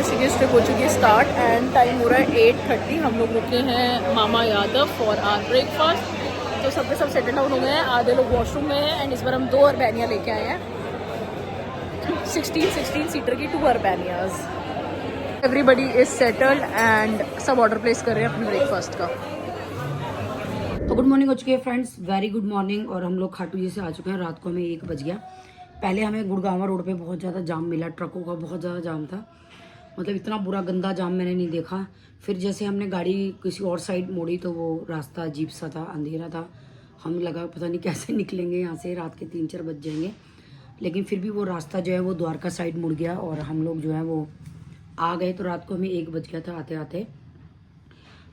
Rishikesh trip हो चुकी है स्टार्ट एंड टाइम हो रहा है 8:30। हम लोग रुके हैं मामा यादव फॉर आवर ब्रेकफास्ट। तो सब के सब सेटल डाउन हो गए हैं, आधे लोग वॉशरूम में हैं एंड इस बार हम 2 अरबैनियाँ लेके आए हैं, 16 सीटर की 2 अरबैनियाज। एवरीबडी इज सेटल्ड एंड सब ऑर्डर प्लेस कर रहे हैं अपने ब्रेकफास्ट का। तो गुड मॉर्निंग हो चुकी है फ्रेंड्स, वेरी गुड मॉर्निंग। और हम लोग खाटू जी से आ चुके हैं। रात को हमें 1 बज गया। पहले हमें गुड़गांवा रोड पे बहुत ज़्यादा जाम मिला, ट्रकों का बहुत ज़्यादा जाम था। मतलब इतना बुरा गंदा जाम मैंने नहीं देखा। फिर जैसे हमने गाड़ी किसी और साइड मोड़ी तो वो रास्ता अजीब सा था, अंधेरा था। हम लगा पता नहीं कैसे निकलेंगे यहाँ से, रात के 3-4 बज जाएंगे। लेकिन फिर भी वो रास्ता जो है वो द्वारका साइड मुड़ गया और हम लोग जो है वो आ गए। तो रात को हमें 1 बज गया था आते आते।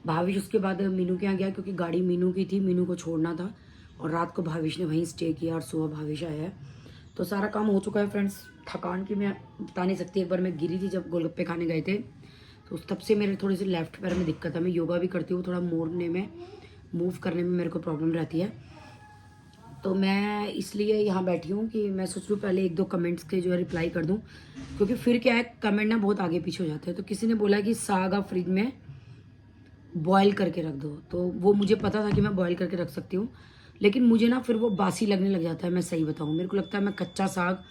भाविश उसके बाद मीनू के यहाँ गया क्योंकि गाड़ी मीनू की थी, मीनू को छोड़ना था। और रात को भाविश ने वहीं स्टे किया और सुबह भाविश आया है। तो सारा काम हो चुका है फ्रेंड्स। थकान की मैं बता नहीं सकती। एक बार मैं गिरी थी जब गोलगप्पे खाने गए थे, तो तब से मेरे थोड़ी सी लेफ्ट पैर में दिक्कत है। मैं योगा भी करती हूँ, थोड़ा मोड़ने में, मूव करने में मेरे को प्रॉब्लम रहती है। तो मैं इसलिए यहाँ बैठी हूँ कि मैं सोच रही हूँ पहले 1-2 कमेंट्स के जो है रिप्लाई कर दूँ, क्योंकि फिर क्या है कमेंट ना बहुत आगे पीछे हो जाते हैं। तो किसी ने बोला कि साग आप फ्रिज में बॉयल करके रख दो, तो वो मुझे पता था कि मैं बॉयल करके रख सकती हूँ, लेकिन मुझे ना फिर वो बासी लगने लग जाता है। मैं सही बताऊँ, मेरे को लगता है मैं कच्चा साग,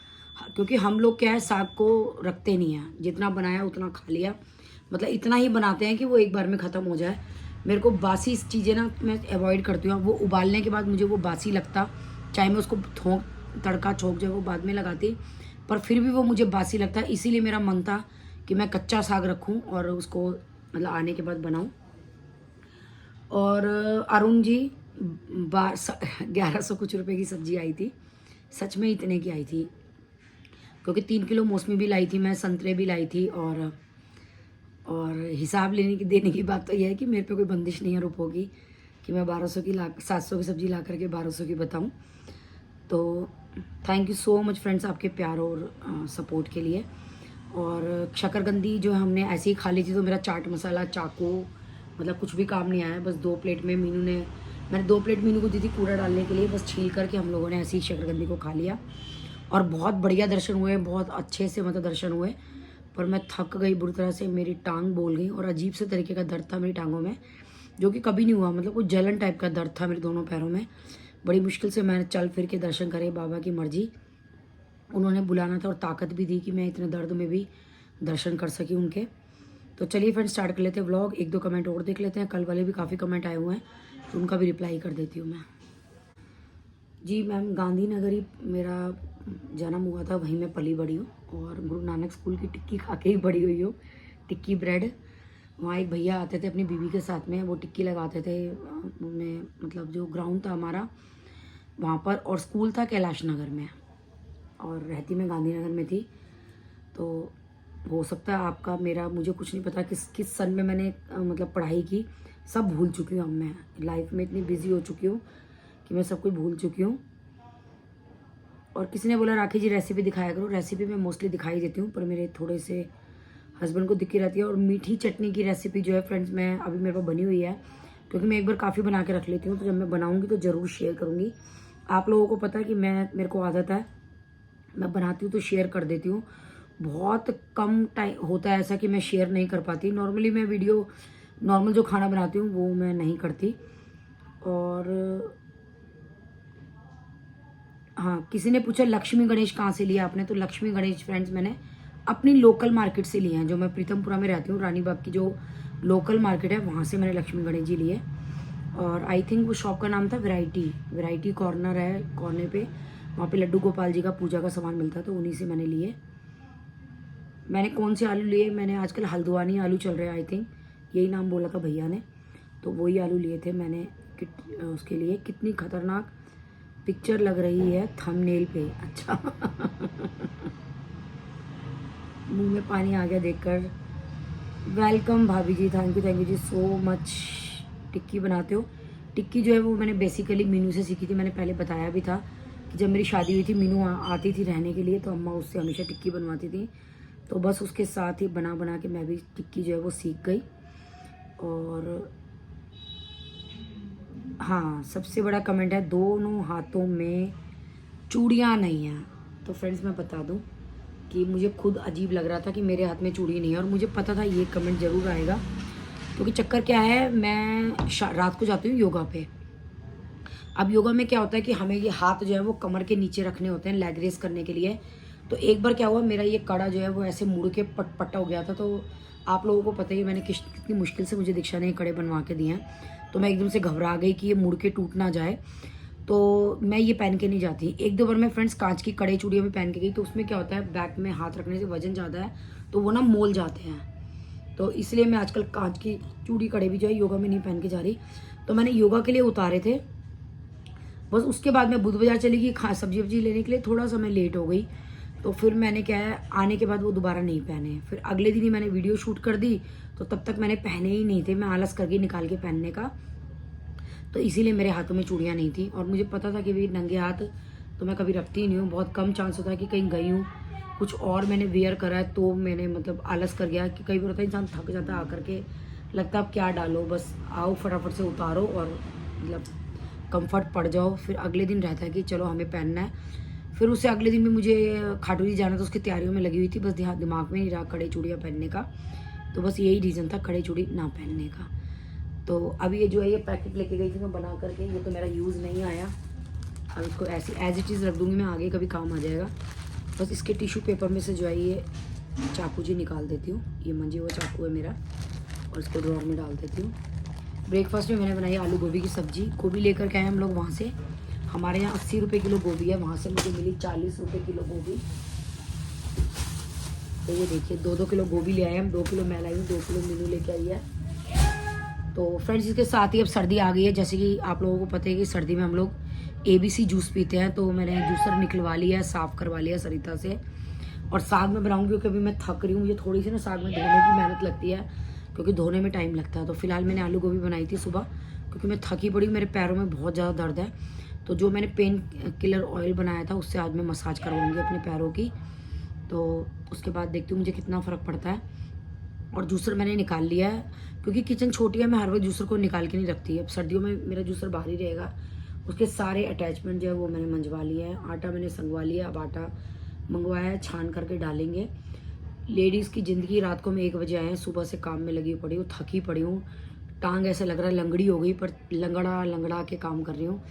क्योंकि हम लोग क्या है साग को रखते नहीं हैं, जितना बनाया उतना खा लिया। मतलब इतना ही बनाते हैं कि वो एक बार में ख़त्म हो जाए। मेरे को बासी चीज़ें ना मैं अवॉइड करती हूँ। वो उबालने के बाद मुझे वो बासी लगता, चाहे मैं उसको तड़का छोंक जो है वो बाद में लगाती, पर फिर भी वो मुझे बासी लगता है। इसीलिए मेरा मन था कि मैं कच्चा साग रखूँ और उसको मतलब आने के बाद बनाऊँ। और अरुण जी 1100 कुछ रुपए की सब्जी आई थी, सच में इतने की आई थी, क्योंकि 3 किलो मौसमी भी लाई थी मैं, संतरे भी लाई थी। और हिसाब देने की बात तो यह है कि मेरे पे कोई बंदिश नहीं है रुपयों की कि मैं 700 की सब्जी ला करके 1200 की बताऊं। तो thank you so much friends आपके प्यार और सपोर्ट के लिए। और शकरकंदी जो हमने ऐसे ही खा ली थी, तो मेरा चाट मसाला चाकू मतलब कुछ भी काम नहीं आया। बस 2 प्लेट में मैंने 2 प्लेट मीनू को दी थी कूड़ा डालने के लिए, बस छील करके हम लोगों ने ऐसी ही शकरकंदी को खा लिया। और बहुत बढ़िया दर्शन हुए, बहुत अच्छे से मतलब दर्शन हुए। पर मैं थक गई बुरी तरह से, मेरी टांग बोल गई और अजीब से तरीके का दर्द था मेरी टांगों में, जो कि कभी नहीं हुआ। मतलब कुछ जलन टाइप का दर्द था मेरे दोनों पैरों में। बड़ी मुश्किल से मैंने चल फिर के दर्शन करे, बाबा की मर्जी, उन्होंने बुलाना था और ताकत भी दी कि मैं इतने दर्द में भी दर्शन कर सकी उनके। तो चलिए फ्रेंड्स स्टार्ट कर लेते हैं व्लॉग। 1-2 कमेंट और देख लेते हैं, कल वाले भी काफ़ी कमेंट आए हुए हैं तो उनका भी रिप्लाई कर देती हूँ मैं। जी मैम, गांधीनगर ही मेरा जन्म हुआ था, वहीं मैं पली बड़ी हूँ और गुरु नानक स्कूल की टिक्की खा के ही बड़ी हुई हूँ, टिक्की ब्रेड। वहाँ एक भैया आते थे अपनी बीवी के साथ में, वो टिक्की लगाते थे में, मतलब जो ग्राउंड था हमारा वहाँ पर, और स्कूल था कैलाश नगर में और रहती मैं गांधीनगर में थी। तो हो सकता है आपका मेरा, मुझे कुछ नहीं पता किस सन में मैंने मतलब पढ़ाई की, सब भूल चुकी हूँ। अब मैं लाइफ में इतनी बिजी हो चुकी हूँ कि मैं सब कुछ भूल चुकी हूँ। और किसी ने बोला राखी जी रेसिपी दिखाया करो, रेसिपी मैं मोस्टली दिखाई देती हूँ, पर मेरे थोड़े से हस्बैंड को दिक्कत रहती है। और मीठी चटनी की रेसिपी जो है फ्रेंड्स मैं अभी मेरे पास बनी हुई है, क्योंकि मैं एक बार काफ़ी बना के रख लेती हूँ, तो जब मैं बनाऊँगी तो ज़रूर शेयर करूँगी। आप लोगों को पता है कि मेरे को आदत है, मैं बनाती हूँ तो शेयर कर देती हूँ। बहुत कम टाइम होता है ऐसा कि मैं शेयर नहीं कर पाती। नॉर्मली मैं वीडियो नॉर्मल जो खाना बनाती हूँ वो मैं नहीं करती। और हाँ, किसी ने पूछा लक्ष्मी गणेश कहाँ से लिया आपने, तो लक्ष्मी गणेश फ्रेंड्स मैंने अपनी लोकल मार्केट से लिए हैं। जो मैं प्रीतमपुरा में रहती हूँ, रानी बाग की जो लोकल मार्केट है वहाँ से मैंने लक्ष्मी गणेश जी लिए। और आई थिंक वो शॉप का नाम था वैरायटी कॉर्नर है, कॉर्नर पे वहाँ पे लड्डू गोपाल जी का पूजा का सामान मिलता, तो उन्हीं से मैंने लिए। मैंने कौन से आलू लिए, मैंने आजकल हल्द्वानी आलू चल रहे हैं, आई थिंक यही नाम बोला था भैया ने, तो वही आलू लिए थे मैंने। उसके लिए कितनी खतरनाक पिक्चर लग रही है थंबनेल पे, अच्छा मुंह में पानी आ गया देखकर। वेलकम भाभी जी, थैंक यू जी सो मच। टिक्की बनाते हो, टिक्की जो है वो मैंने बेसिकली मीनू से सीखी थी। मैंने पहले बताया भी था कि जब मेरी शादी हुई थी मीनू आती थी रहने के लिए, तो अम्मा उससे हमेशा टिक्की बनवाती थी, तो बस उसके साथ ही बना बना के मैं भी टिक्की जो है वो सीख गई। और हाँ, सबसे बड़ा कमेंट है दोनों हाथों में चूड़ियाँ नहीं हैं, तो फ्रेंड्स मैं बता दूँ कि मुझे खुद अजीब लग रहा था कि मेरे हाथ में चूड़ी नहीं है, और मुझे पता था ये कमेंट ज़रूर आएगा, क्योंकि चक्कर क्या है, मैं रात को जाती हूँ योगा पे। अब योगा में क्या होता है कि हमें ये हाथ जो है वो कमर के नीचे रखने होते हैं लेग रेस करने के लिए। तो एक बार क्या हुआ, मेरा ये कड़ा जो है वो ऐसे मुड़ के पट्टा हो गया था। तो आप लोगों को पता ही है मैंने कितनी मुश्किल से मुझे दीक्षा ने कड़े बनवा के दिए हैं। तो मैं एकदम से घबरा गई कि ये मुड़ के टूट ना जाए, तो मैं ये पहन के नहीं जाती। एक दो बार मैं फ्रेंड्स कांच की कड़े चूड़ियाँ में पहन के गई, तो उसमें क्या होता है, बैक में हाथ रखने से वजन ज़्यादा है तो वो ना मोल जाते हैं। तो इसलिए मैं आजकल कांच की चूड़ी कड़े भी जो है योगा में नहीं पहन के जा रही। तो मैंने योगा के लिए उतारे थे, बस उसके बाद मैं बुध बाजार चली गई सब्जी वब्जी लेने के लिए, थोड़ा सा मैं लेट हो गई। तो फिर मैंने क्या है, आने के बाद वो दोबारा नहीं पहने। फिर अगले दिन ही मैंने वीडियो शूट कर दी, तो तब तक मैंने पहने ही नहीं थे, मैं आलस करके निकाल के पहनने का। तो इसीलिए मेरे हाथों में चूड़ियाँ नहीं थी, और मुझे पता था कि भाई नंगे हाथ तो मैं कभी रखती ही नहीं हूँ। बहुत कम चांस होता है कि कहीं गई हूँ कुछ और मैंने वेयर करा है तो मैंने मतलब आलस कर गया, कि कई बार होता है इंसान थक जाता है आकर के, लगता है अब क्या डालो, बस आओ फटाफट से उतारो और मतलब कंफर्ट पड़ जाओ। फिर अगले दिन रहता है कि चलो हमें पहनना है। फिर उससे अगले दिन भी मुझे खाटू जी जाना था, उसकी तैयारियों में लगी हुई थी, बस दिमाग में नहीं रहा कड़े चूड़ियाँ पहनने का। तो बस यही रीज़न था कड़े चूड़ी ना पहनने का। तो अब ये जो है ये पैकेट लेके गई थी मैं बना करके, ये तो मेरा यूज़ नहीं आया। अब इसको ऐसे एज इट इज़ रख दूँगी, मैं आगे कभी काम आ जाएगा। बस इसके टिश्यू पेपर में से जो है ये चाकू जी निकाल देती हूँ, ये मंजी हुआ चाकू है मेरा, और इसको ड्रॉर में डाल देती हूँ। ब्रेकफास्ट में मैंने बनाई आलू गोभी की सब्ज़ी। गोभी लेकर के आए हम लोग वहाँ से, हमारे यहाँ 80 रुपये किलो गोभी है, वहाँ से मुझे मिली 40 रुपये किलो गोभी। तो ये देखिए 2-2 किलो गोभी ले आए हम, 2 किलो मैं लाई हूँ, 2 किलो मीनू लेके आई है। तो फ्रेंड्स इसके साथ ही अब सर्दी आ गई है, जैसे कि आप लोगों को पता है कि सर्दी में हम लोग ABC जूस पीते हैं। तो मैंने जूसर निकलवा लिया है, साफ़ करवा लिया सरिता से, और साग में बनाऊंगी क्योंकि अभी मैं थक रही हूँ। मुझे थोड़ी सी ना साग में धोने की मेहनत लगती है, क्योंकि धोने में टाइम लगता है। तो फिलहाल मैंने आलू गोभी बनाई थी सुबह, क्योंकि मैं थकी पड़ी, मेरे पैरों में बहुत ज़्यादा दर्द है। तो जो मैंने पेन किलर ऑयल बनाया था उससे आज मैं मसाज करवाऊँगी अपने पैरों की। तो उसके बाद देखती हूँ मुझे कितना फ़र्क पड़ता है। और जूसर मैंने निकाल लिया है, क्योंकि किचन छोटी है, मैं हर वक्त जूसर को निकाल के नहीं रखती। अब सर्दियों में मेरा जूसर बाहर ही रहेगा। उसके सारे अटैचमेंट जो है वो मैंने मंजवा लिया है, आटा मैंने संगवा लिया। अब आटा मंगवाया है, छान करके डालेंगे। लेडीज़ की ज़िंदगी, रात को मैं 1 बजे आए हैं, सुबह से काम में लगी पड़ी हूँ, थकी पड़ी हूँ, टांग ऐसा लग रहा है लंगड़ी हो गई, पर लंगड़ा के काम कर रही हूँ।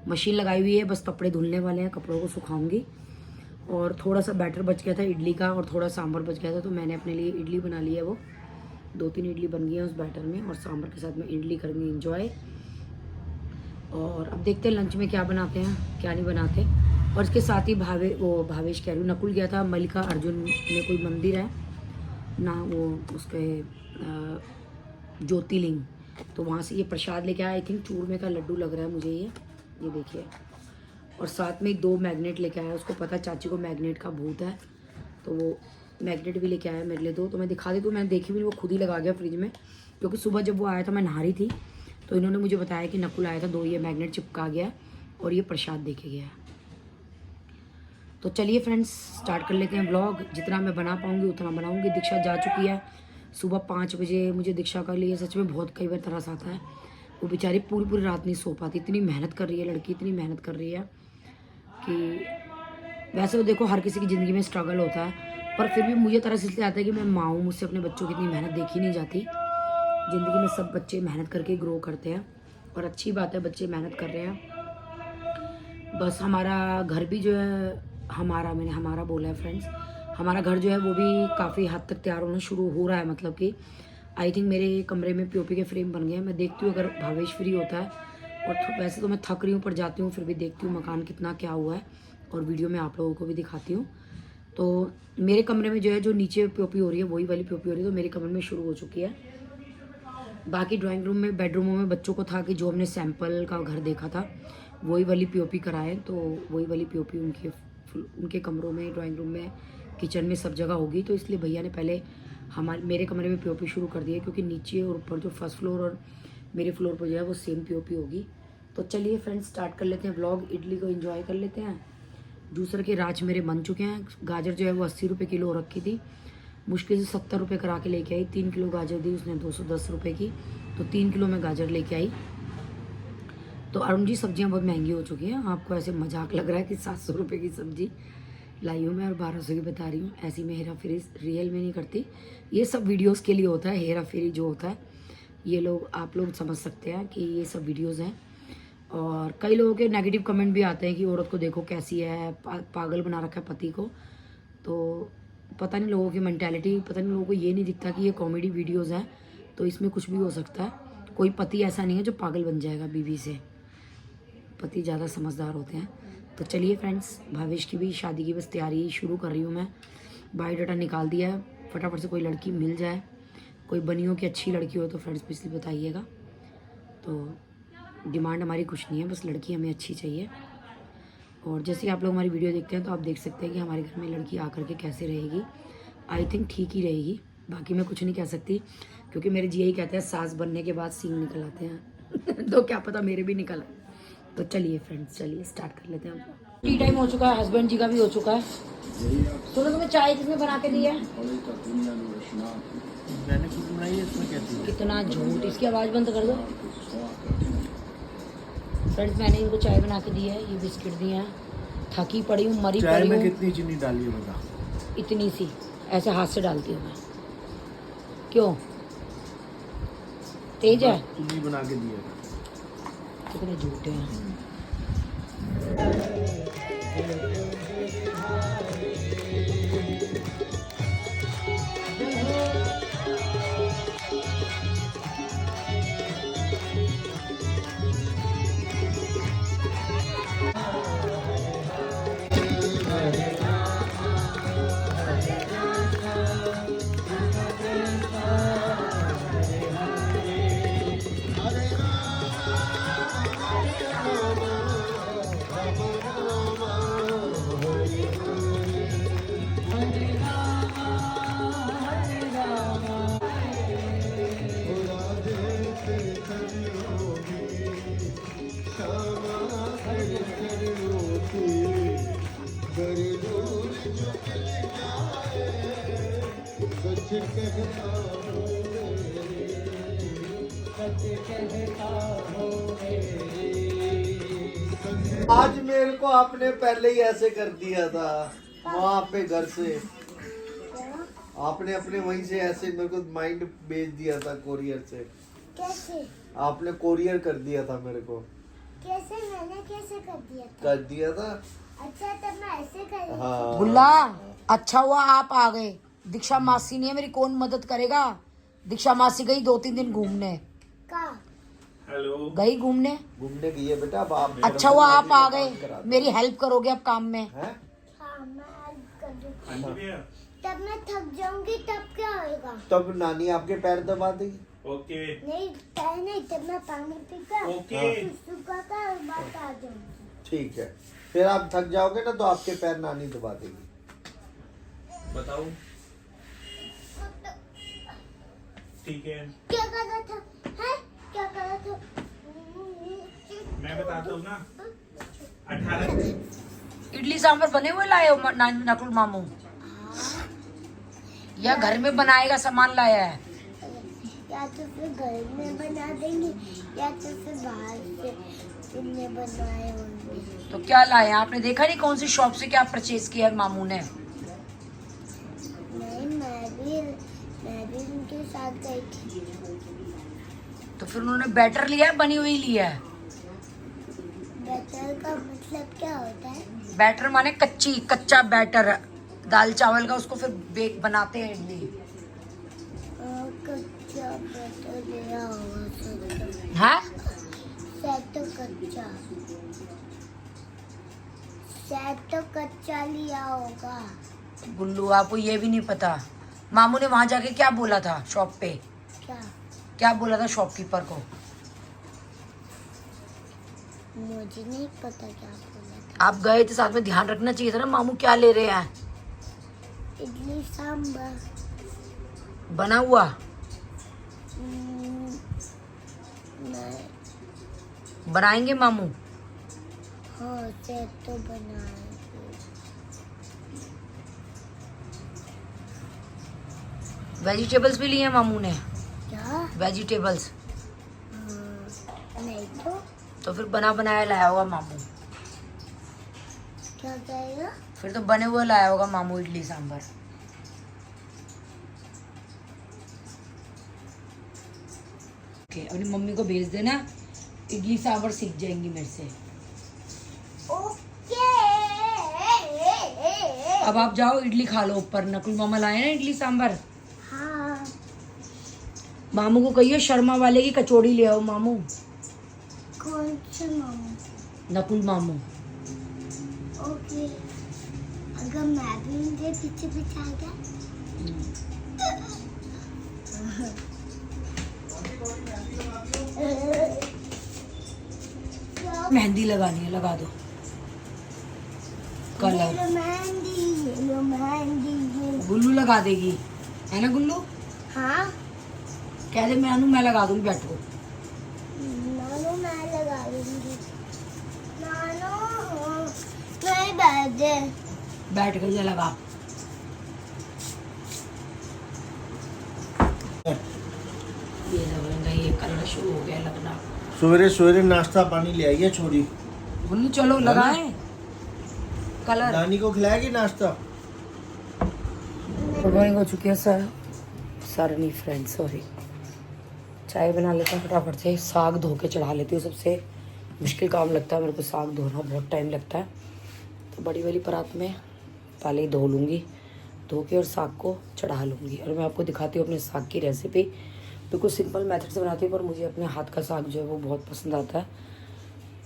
मशीन लगाई हुई है, बस कपड़े धुलने वाले हैं, कपड़ों को सुखाऊंगी। और थोड़ा सा बैटर बच गया था इडली का, और थोड़ा सांभर बच गया था, तो मैंने अपने लिए इडली बना ली है। वो 2-3 इडली बन गई हैं उस बैटर में, और सांभर के साथ में इडली करेंगे इंजॉय। और अब देखते हैं लंच में क्या बनाते हैं क्या नहीं बनाते। और इसके साथ ही भावेश कह रही हूँ, नकुल गया था मल्लिका अर्जुन में, कोई मंदिर है ना वो उसके ज्योतिर्लिंग, तो वहाँ से ये प्रसाद लेके आया। आई थिंक चूरमे का लड्डू लग रहा है मुझे ये देखिए। और साथ में 2 मैग्नेट लेके आया, उसको पता चाची को मैग्नेट का भूत है, तो वो मैग्नेट भी लेके आया मेरे लिए 2। तो मैं दिखा देती हूँ, मैंने देखी भी, वो खुद ही लगा गया फ्रिज में, क्योंकि सुबह जब वो आया था मैं नहा रही थी, तो इन्होंने मुझे बताया कि नकुल आया था, 2 ये मैग्नेट चिपका गया और ये प्रसाद देके गया। तो चलिए फ्रेंड्स स्टार्ट कर लेते हैं व्लॉग। जितना मैं बना पाऊँगी उतना बनाऊँगी। दीक्षा जा चुकी है सुबह 5 बजे। मुझे दीक्षा का लिए सच में बहुत कई बार तरस आता है, वो बेचारी पूरी रात नहीं सो पाती, इतनी मेहनत कर रही है लड़की, इतनी मेहनत कर रही है कि वैसे तो देखो हर किसी की ज़िंदगी में स्ट्रगल होता है, पर फिर भी मुझे तरस इसलिए आता है कि मैं माँ हूँ, मुझसे अपने बच्चों की इतनी मेहनत देखी नहीं जाती। ज़िंदगी में सब बच्चे मेहनत करके ग्रो करते हैं, और अच्छी बात है बच्चे मेहनत कर रहे हैं। बस हमारा घर भी जो है, मैंने हमारा बोला है फ्रेंड्स, हमारा घर जो है वो भी काफ़ी हद तक तैयार होना शुरू हो रहा है। मतलब कि आई थिंक मेरे कमरे में POP के फ्रेम बन गए हैं। मैं देखती हूँ अगर भावेश फ्री होता है, और वैसे तो मैं थक रही हूँ पर जाती हूँ, फिर भी देखती हूँ मकान कितना क्या हुआ है, और वीडियो में आप लोगों को भी दिखाती हूँ। तो मेरे कमरे में जो है, जो नीचे POP हो रही है वही वाली POP हो रही है, तो मेरे कमरे में शुरू हो चुकी है। बाकी ड्राइंग रूम में, बेडरूमों में बच्चों को था कि जो हमने सैंपल का घर देखा था वही वाली POP कराएं, तो वही वाली POP उनके कमरों में, ड्राइंग रूम में, किचन में, सब जगह होगी। तो इसलिए भैया ने पहले मेरे कमरे में POP शुरू कर दिया, क्योंकि नीचे और ऊपर जो फर्स्ट फ्लोर और मेरे फ्लोर पर जो है वो सेम POP होगी। तो चलिए फ्रेंड्स स्टार्ट कर लेते हैं व्लॉग। इडली को एंजॉय कर लेते हैं। जूसर के राज मेरे बन चुके हैं। गाजर जो है वो 80 रुपये किलो रखी थी, मुश्किल से 70 रुपये करा के लेके आई। 3 किलो गाजर दी उसने 210 रुपये की, तो 3 किलो में गाजर लेके आई। तो अरुण जी सब्जियां बहुत महंगी हो चुकी हैं, आपको ऐसे मजाक लग रहा है कि 700 रुपये की सब्जी, लाई हूँ मैं और 1200 की बता रही हूँ। ऐसी मैं हेरा फेरी रियल में नहीं करती, ये सब वीडियोस के लिए होता है। हेरा फेरी जो होता है ये लोग आप लोग समझ सकते हैं कि ये सब वीडियोस हैं। और कई लोगों के नेगेटिव कमेंट भी आते हैं कि औरत को देखो कैसी है, पागल बना रखा है पति को। तो पता नहीं लोगों की मेंटालिटी, पता नहीं लोगों को ये नहीं दिखता कि ये कॉमेडी वीडियोज़ हैं, तो इसमें कुछ भी हो सकता है। कोई पति ऐसा नहीं है जो पागल बन जाएगा बीवी से, पति ज़्यादा समझदार होते हैं। तो चलिए फ्रेंड्स, भावेश की भी शादी की बस तैयारी शुरू कर रही हूँ मैं। बायोडाटा निकाल दिया है, फटाफट से कोई लड़की मिल जाए, कोई बनी हो कि अच्छी लड़की हो तो फ्रेंड्स प्लीज़ बताइएगा। तो डिमांड हमारी कुछ नहीं है, बस लड़की हमें अच्छी चाहिए। और जैसे आप लोग हमारी वीडियो देखते हैं तो आप देख सकते हैं कि हमारे घर में लड़की आकर के कैसे रहेगी। आई थिंक ठीक ही रहेगी, बाकी मैं कुछ नहीं कह सकती क्योंकि मेरे जी यही कहते हैं सास बनने के बाद सींग निकल आते हैं तो क्या पता मेरे भी निकल आए। तो चलिए फ्रेंड्स, चलिए स्टार्ट कर लेते हैं। टी टाइम हो चुका है, हस्बैंड जी का भी हो चुका है। सुनो, तुम्हें चाय किसने बना के दी है? मैंने खुद बनाई है, इसमें क्या थी? कितना झूठ, इसकी आवाज़ बंद कर दो। फ्रेंड्स, मैंने इनको चाय बना के दी है, ये बिस्किट दिए हैं। थकी पड़ी हूँ, मरी चाय पड़ी में हूँ। कितनी चीनी डाली है बता? इतनी सी, ऐसे हाथ से डालती हूँ मैं। क्यों, तेज है? तू भी बना के दिया। कितने झूठे हैं। आज मेरे को आपने पहले ही ऐसे कर दिया था वहाँ पे घर से। आपने अपने वहीं से ऐसे मेरे को माइंड भेज दिया था कोरियर से। कैसे? आपने कोरियर कर दिया था मेरे को। कैसे? मैंने कैसे कर दिया था? कर दिया था। अच्छा, तब मैं ऐसे कर। हाँ। बुल्ला, अच्छा हुआ आप आ गए। दीक्षा मासी नहीं है मेरी, कौन मदद करेगा? दीक्षा मासी गई 2-3 दिन घूमने, का? गई घूमने गई है बेटा। अब आप अच्छा हुआ आप आ गए, मेरी हेल्प करोगे अब काम में। हैं? हाँ, मैं हेल्प कर दूँ। तब मैं थक जाऊंगी, तब क्या होगा? तब नानी आपके पैर दबा देगी। ओके नहीं, पैर नहीं, तब मैं पानी पीकर ओके। सुखा कर बात आ जाऊंगी। ठीक है, फिर आप थक जाओगे ना तो आपके पैर नानी दबा देगी। बताओ। ठीक है, क्या कर रहा था? है? क्या कर रहा था? मैं बताता हूँ ना। 18 इडली सांभर बने हुए लाए हो नकुल मामू, या घर में बनाएगा सामान लाया है? या तो फिर घर में बना देंगे या तो फिर बाहर से तुमने बनवाए होंगे। तो क्या लाए हैं? आपने देखा नहीं कौन सी शॉप से क्या परचेज किया है मामू ने? नहीं, मैं भी उनके साथ गई थी। तो फिर उन्होंने बैटर लिया है, बनी हुई लिया है? बैटर का मतलब क्या होता है? बैटर माने कच्चा बैटर दाल चावल का, उसको फिर बेक बनाते हैं इडली। कच्चा बैटर लिया होगा। हाँ, शायद तो कच्चा लिया होगा। गुल्लू आपको ये भी नहीं पता? मामू ने वहां जाके क्या बोला था शॉप पे? क्या बोला था शॉपकीपर को? मुझे नहीं पता क्या बोला था। आप गए थे साथ में, ध्यान रखना चाहिए था ना मामू क्या ले रहे हैं। इडली सांभर बना हुआ नहीं। बनाएंगे मामू? हाँ, शायद तो बनाएंगे। वेजिटेबल्स भी लिए हैं मामू ने? क्या? वेजिटेबल्स नहीं तो फिर बना बनाया लाया होगा मामू। क्या कहेगा? फिर तो बने हुए लाया होगा मामू इडली सांभर। ओके, अपनी मम्मी को भेज देना, इडली सांभर सीख जाएंगी मेरे से। ओके। अब आप जाओ इडली खा लो ऊपर, नकुल मामा लाए ना इडली सांभर। हाँ। मामू को कहिए शर्मा वाले की कचौड़ी ले आओ मामू। कौन से मामू? नकुल मामू। ओके। अगर मैं भी उनके पीछे पीछे आ गया? मेहंदी लगानी है, लगा दो कलर। येलो मेहंदी। गुल्लू लगा देगी, है ना गुल्लू? हाँ। कह दे मैं लगा दूंगी, बैठो। नानो मैं लगा दूंगी। नानो नहीं बैठ दे। बैठ कर जा लगा। ये लगेगा, ये कलर शुरू हो गया लगना। सवेरे सवेरे नाश्ता पानी ले आई है छोरी। गुल्लू चलो लगाए कलर। नानी को खिलाएगी नाश्ता। गुड मॉर्निंग हो चुकी है सर नहीं फ्रेंड, सॉरी। चाय बना लेता हूँ फटाफट से, साग धो के चढ़ा लेती हूँ। सबसे मुश्किल काम लगता है मेरे को साग धोना, बहुत टाइम लगता है। तो बड़ी वाली परात में पहले ही धो लूँगी, धो के और साग को चढ़ा लूँगी। और मैं आपको दिखाती हूँ अपने साग की रेसिपी। बिल्कुल सिंपल मेथड से बनाती हूँ, पर मुझे अपने हाथ का साग जो है वो बहुत पसंद आता है।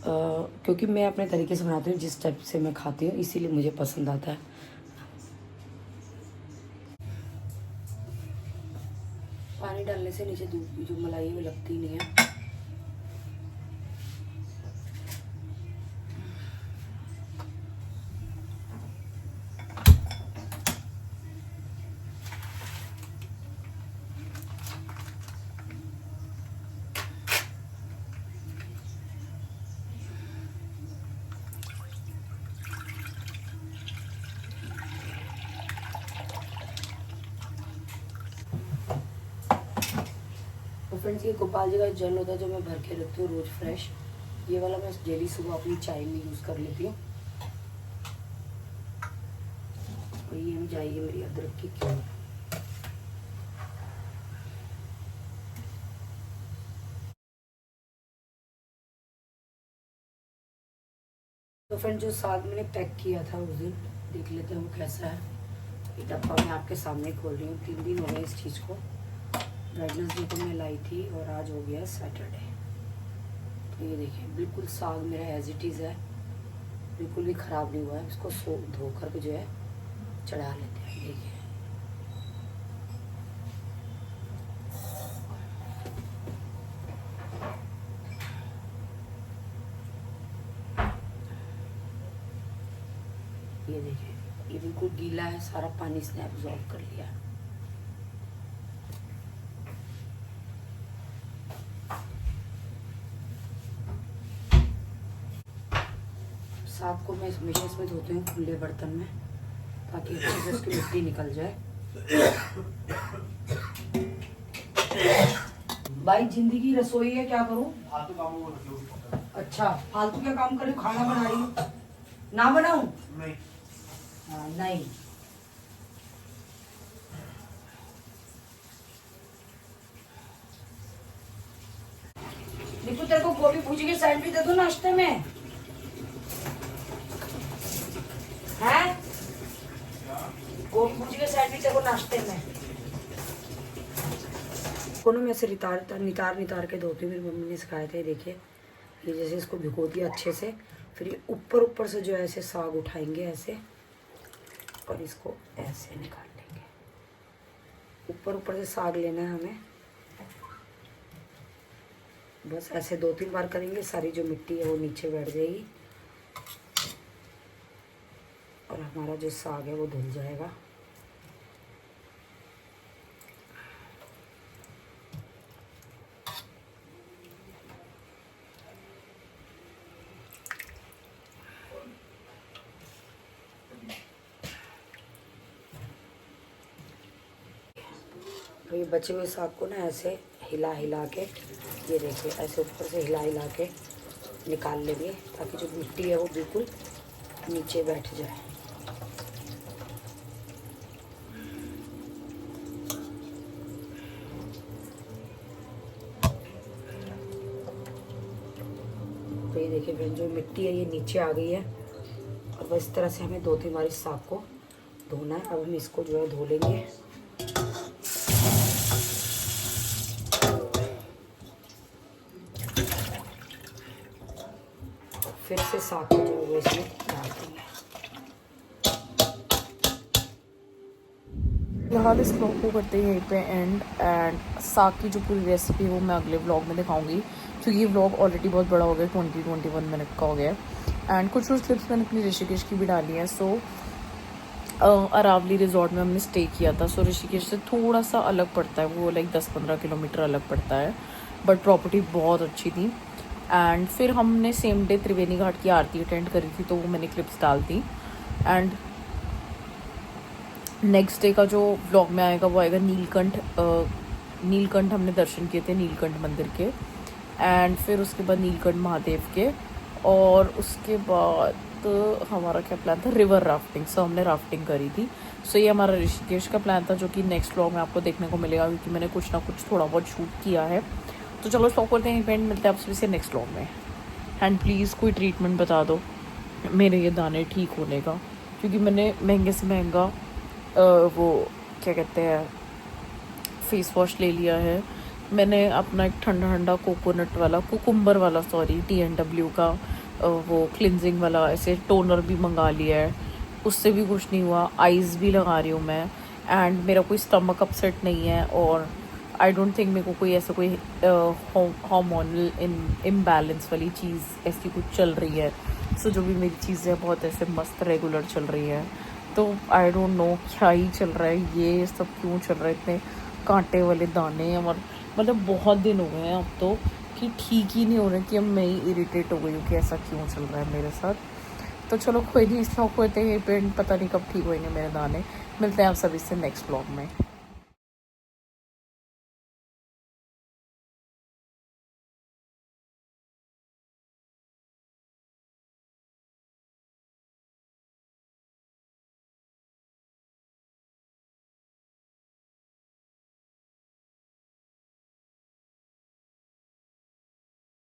क्योंकि मैं अपने तरीके से बनाती हूँ, जिस टाइप से मैं खाती हूँ, इसीलिए मुझे पसंद आता है। पानी डालने से नीचे दूध की जो मलाई है वो लगती नहीं है। तो फ्रेंड्स, ये गोपाल जी का जल होता है जो मैं भर के रखती हूँ रोज फ्रेश। ये वाला मैं डेली सुबह अपनी चाय में यूज़ कर लेती हूँ। और ये भी जाएगी मेरी अदरक की क्यों। तो फ्रेंड, जो साग मैंने पैक किया था उस दिन, देख लेते हैं वो कैसा है। ये डब्बा मैं आपके सामने खोल रही हूँ। 3 दिन हो गए इस चीज़ को। वेडनेसडे को मैं लाई थी और आज हो गया सैटरडे। तो ये देखिए, बिल्कुल साग मेरा एज इट इज़ है, बिल्कुल भी ख़राब नहीं हुआ है। इसको धोकर के जो है चढ़ा लेते हैं। देखिए, ये देखिए, ये बिल्कुल गीला है, सारा पानी इसने एब्जॉर्ब कर लिया। साग को मैं हमेशा इसमें धोती हूँ खुले बर्तन में, ताकि अच्छे से उसकी मिट्टी निकल जाए। भाई जिंदगी रसोई है, क्या करूँ? अच्छा, फालतू क्या काम कर रही हूँ? खाना बना रही हूँ, ना बनाऊं? नहीं। हाँ, नहीं। देखो, तेरे को गोभी भुजी के सैंडविच दे दो नाश्ते में, है? गोभी भुजी के सैंडविच देखो नाश्ते में। दोनों में से नितार के धोती हूँ। मेरी मम्मी ने सिखाए थे। देखिए, ये जैसे इसको भिगो दिया अच्छे से, फिर ये ऊपर से जो है ऐसे साग उठाएंगे ऐसे, और इसको ऐसे निकाल लेंगे। ऊपर से साग लेना है हमें। बस ऐसे 2-3 बार करेंगे, सारी जो मिट्टी है वो नीचे बैठ जाएगी और हमारा जो साग है वो धुल जाएगा। तो ये बचे हुए साग को ना ऐसे हिला के, ये देखिए ऐसे ऊपर से हिला के निकाल लेंगे, ताकि जो मिट्टी है वो बिल्कुल नीचे बैठ जाए। तो ये देखिए फ्रेंड, जो मिट्टी है ये नीचे आ गई है और बस इस तरह से हमें 2-3 बार इस साग को धोना है। अब हम इसको जो है धो लेंगे। फिर से साग को जो है इसमें डाल देंगे। फिलहाल इस व्लॉग को करते हैं यहीं पे एंड साग की जो पूरी रेसिपी है वो मैं अगले व्लॉग में दिखाऊंगी, क्योंकि ये व्लॉग ऑलरेडी बहुत बड़ा हो गया, 20-21 मिनट का हो गया है। एंड कुछ क्लिप्स मैंने अपनी ऋषिकेश की भी डाली है। सो अरावली रिजॉर्ट में हमने स्टे किया था। सो ऋषिकेश से थोड़ा सा अलग पड़ता है, वो लाइक 10-15 किलोमीटर अलग पड़ता है, बट प्रॉपर्टी बहुत अच्छी थी। एंड फिर हमने सेम डे त्रिवेणी घाट की आरती अटेंड करी थी, तो वो मैंने क्लिप्स डाल दी। एंड नेक्स्ट डे का जो व्लॉग में आएगा वो आएगा नीलकंठ हमने दर्शन किए थे, नीलकंठ मंदिर के। एंड फिर उसके बाद नीलकंठ महादेव के, और उसके बाद हमारा क्या प्लान था, रिवर राफ्टिंग। सो हमने राफ्टिंग करी थी। सो ये हमारा ऋषिकेश का प्लान था, जो कि नेक्स्ट व्लॉग में आपको देखने को मिलेगा, क्योंकि मैंने कुछ ना कुछ थोड़ा बहुत शूट किया है। तो चलो स्टॉप करते हैं, इवेंट मिलते हैं आपसे से नेक्स्ट व्लॉग में। एंड प्लीज़ कोई ट्रीटमेंट बता दो मेरे ये दाने ठीक होने का, क्योंकि मैंने महंगे से महंगा वो क्या कहते हैं फेस वॉश ले लिया है। मैंने अपना एक ठंडा कोकोनट वाला, कुकुम्बर वाला सॉरी, TNW का वो क्लिनजिंग वाला ऐसे टोनर भी मंगा लिया है, उससे भी कुछ नहीं हुआ। आइज़ भी लगा रही हूँ मैं। एंड मेरा कोई स्टमक अपसेट नहीं है, और आई डोंट थिंक मेरे को कोई ऐसा कोई हार्मोनल इम्बैलेंस वाली चीज़ ऐसी कुछ चल रही है। सो जो भी मेरी चीज़ें बहुत ऐसे मस्त रेगुलर चल रही है। तो आई डोंट नो क्या ही चल रहा है, ये सब क्यों चल रहा है, इतने कांटे वाले दाने। और मतलब बहुत दिन हो गए हैं अब तो कि ठीक ही नहीं हो रहा, कि अब मैं ही इरिटेट हो गई हूँ कि ऐसा क्यों चल रहा है मेरे साथ। तो चलो कोई नहीं, इस व्लॉग को कहते हैं पेंट, पता नहीं कब ठीक होंगे मेरे दाने। मिलते हैं आप सभी से नेक्स्ट व्लॉग में।